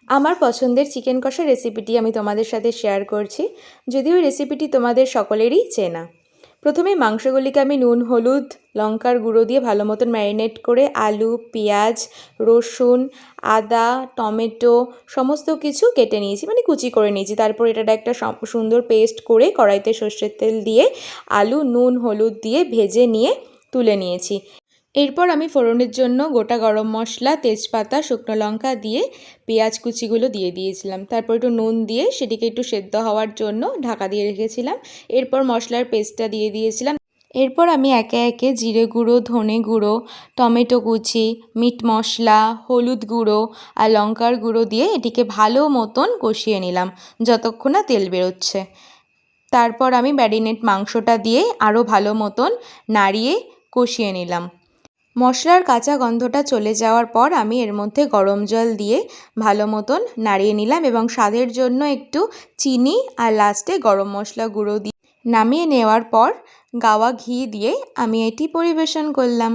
আমার পছন্দের চিকেন কষা রেসিপিটি আমি তোমাদের সাথে শেয়ার করছি, যদিও রেসিপিটি তোমাদের সকলেরই চেনা। প্রথমে মাংসগুলিকে আমি নুন, হলুদ, লঙ্কার গুঁড়ো দিয়ে ভালো মতন ম্যারিনেট করে আলু, পেঁয়াজ, রসুন, আদা, টমেটো সমস্ত কিছু কেটে নিয়েছি, মানে কুচি করে নিয়েছি। তারপর এটা একটা সুন্দর পেস্ট করে কড়াইতে সর্ষের তেল দিয়ে আলু, নুন, হলুদ দিয়ে ভেজে নিয়ে তুলে নিয়েছি। এরপর আমি ফোড়নের জন্য গোটা গরম মশলা, তেজপাতা, শুকনো লঙ্কা দিয়ে পেঁয়াজ কুচিগুলো দিয়ে দিয়েছিলাম। তারপর একটু নুন দিয়ে সেটিকে একটু সেদ্ধ হওয়ার জন্য ঢাকা দিয়ে রেখেছিলাম। এরপর মশলার পেস্টটা দিয়ে দিয়েছিলাম। এরপর আমি একে একে জিরে গুঁড়ো, ধনে গুঁড়ো, টমেটো কুচি, মিট মশলা, হলুদ গুঁড়ো আর লঙ্কার গুঁড়ো দিয়ে এটিকে ভালো মতন কষিয়ে নিলাম যতক্ষণ না তেল বেরোচ্ছে। তারপর আমি ম্যারিনেট মাংসটা দিয়ে আরও ভালো মতন নাড়িয়ে কষিয়ে নিলাম। মশলার কাঁচা গন্ধটা চলে যাওয়ার পর আমি এর মধ্যে গরম জল দিয়ে ভালো মতন নাড়িয়ে নিলাম এবং স্বাদের জন্য একটু চিনি আর লাস্টে গরম মশলা গুঁড়ো দিয়ে নামিয়ে নেওয়ার পর গাওয়া ঘি দিয়ে আমি এটি পরিবেশন করলাম।